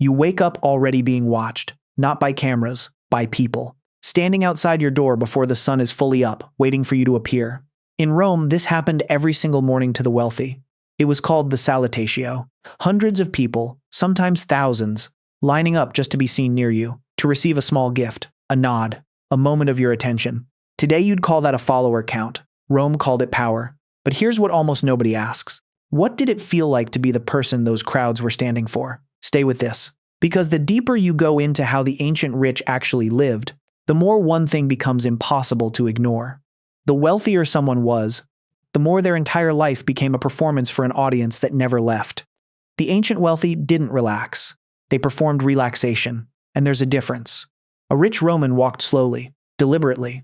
You wake up already being watched, not by cameras, by people, standing outside your door before the sun is fully up, waiting for you to appear. In Rome, this happened every single morning to the wealthy. It was called the salutatio. Hundreds of people, sometimes thousands, lining up just to be seen near you, to receive a small gift, a nod, a moment of your attention. Today you'd call that a follower count. Rome called it power. But here's what almost nobody asks. What did it feel like to be the person those crowds were standing for? Stay with this. Because the deeper you go into how the ancient rich actually lived, the more one thing becomes impossible to ignore. The wealthier someone was, the more their entire life became a performance for an audience that never left. The ancient wealthy didn't relax. They performed relaxation. And there's a difference. A rich Roman walked slowly, deliberately.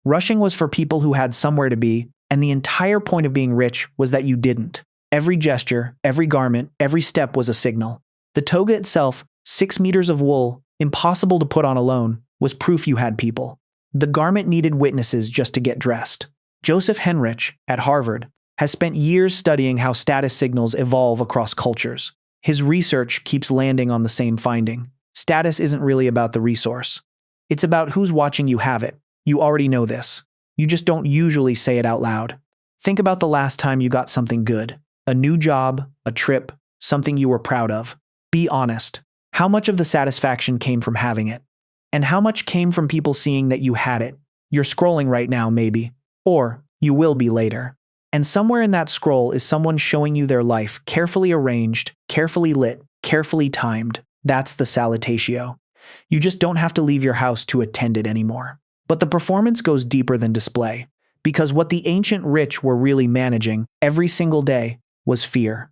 Rushing was for people who had somewhere to be, and the entire point of being rich was that you didn't. Every gesture, every garment, every step was a signal. The toga itself, 6 meters of wool, impossible to put on alone, was proof you had people. The garment needed witnesses just to get dressed. Joseph Henrich, at Harvard, has spent years studying how status signals evolve across cultures. His research keeps landing on the same finding. Status isn't really about the resource. It's about who's watching you have it. You already know this. You just don't usually say it out loud. Think about the last time you got something good. A new job, a trip, something you were proud of. Be honest. How much of the satisfaction came from having it? And how much came from people seeing that you had it? You're scrolling right now, maybe. Or you will be later. And somewhere in that scroll is someone showing you their life, carefully arranged, carefully lit, carefully timed. That's the salutatio. You just don't have to leave your house to attend it anymore. But the performance goes deeper than display, because what the ancient rich were really managing every single day was fear.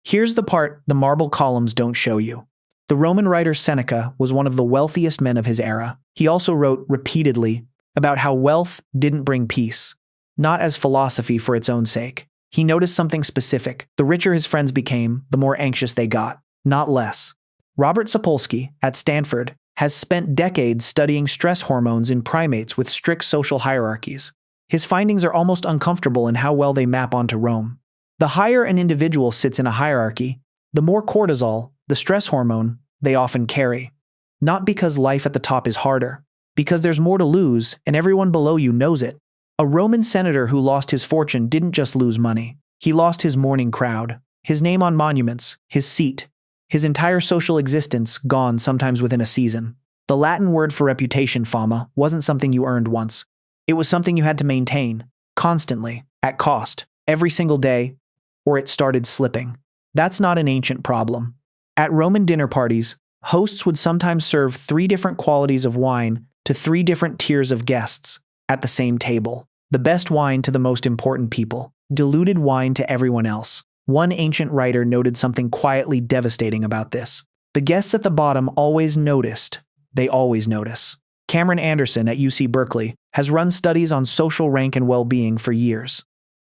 Here's the part the marble columns don't show you. The Roman writer Seneca was one of the wealthiest men of his era. He also wrote repeatedly about how wealth didn't bring peace, not as philosophy for its own sake. He noticed something specific. The richer his friends became, the more anxious they got, not less. Robert Sapolsky, at Stanford, has spent decades studying stress hormones in primates with strict social hierarchies. His findings are almost uncomfortable in how well they map onto Rome. The higher an individual sits in a hierarchy, the more cortisol, the stress hormone, they often carry. Not because life at the top is harder, because there's more to lose and everyone below you knows it. A Roman senator who lost his fortune didn't just lose money. He lost his mourning crowd, his name on monuments, his seat, his entire social existence gone sometimes within a season. The Latin word for reputation, fama, wasn't something you earned once. It was something you had to maintain, constantly, at cost, every single day, or it started slipping. That's not an ancient problem. At Roman dinner parties, hosts would sometimes serve 3 different qualities of wine to 3 different tiers of guests at the same table. The best wine to the most important people, diluted wine to everyone else. One ancient writer noted something quietly devastating about this. The guests at the bottom always noticed. They always notice. Cameron Anderson at UC Berkeley has run studies on social rank and well-being for years.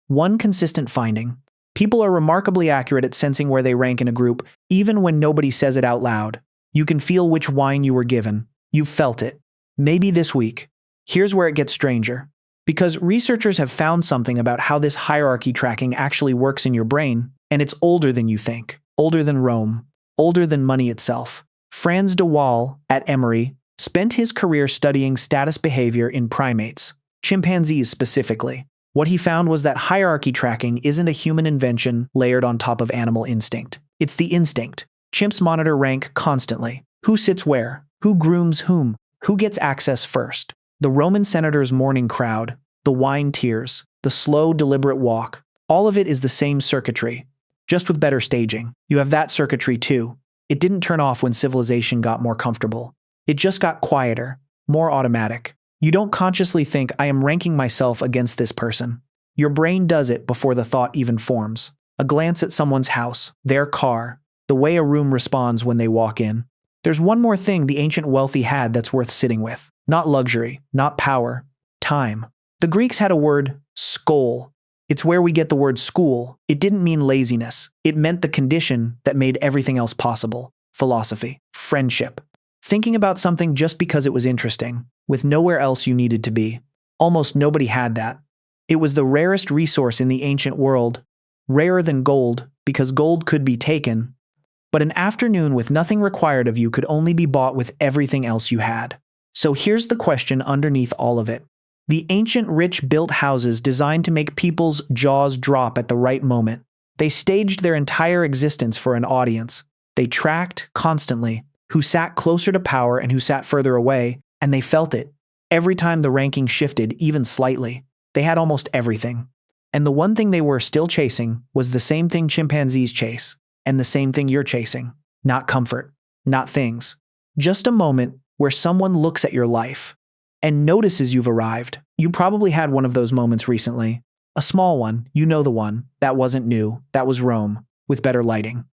One consistent finding: people are remarkably accurate at sensing where they rank in a group, even when nobody says it out loud. You can feel which wine you were given. You've felt it. Maybe this week. Here's where it gets stranger. Because researchers have found something about how this hierarchy tracking actually works in your brain, and it's older than you think, older than Rome, older than money itself. Frans de Waal, at Emory, spent his career studying status behavior in primates, chimpanzees specifically. What he found was that hierarchy tracking isn't a human invention layered on top of animal instinct. It's the instinct. Chimps monitor rank constantly. Who sits where? Who grooms whom? Who gets access first? The Roman senator's mourning crowd, the wine tears, the slow, deliberate walk, all of it is the same circuitry, just with better staging. You have that circuitry too. It didn't turn off when civilization got more comfortable. It just got quieter, more automatic. You don't consciously think, I am ranking myself against this person. Your brain does it before the thought even forms. A glance at someone's house, their car, the way a room responds when they walk in. There's one more thing the ancient wealthy had that's worth sitting with. Not luxury, not power, time. The Greeks had a word, skol. It's where we get the word school. It didn't mean laziness. It meant the condition that made everything else possible. Philosophy, friendship. Thinking about something just because it was interesting, with nowhere else you needed to be. Almost nobody had that. It was the rarest resource in the ancient world, rarer than gold, because gold could be taken, But an afternoon with nothing required of you could only be bought with everything else you had. So here's the question underneath all of it. The ancient rich built houses designed to make people's jaws drop at the right moment. They staged their entire existence for an audience. They tracked, constantly, who sat closer to power and who sat further away, and they felt it. Every time the ranking shifted, even slightly, they had almost everything. And the one thing they were still chasing was the same thing chimpanzees chase, and the same thing you're chasing. Not comfort, not things. Just a moment where someone looks at your life and notices you've arrived. You probably had one of those moments recently. A small one, you know the one. That wasn't new. That was Rome, with better lighting.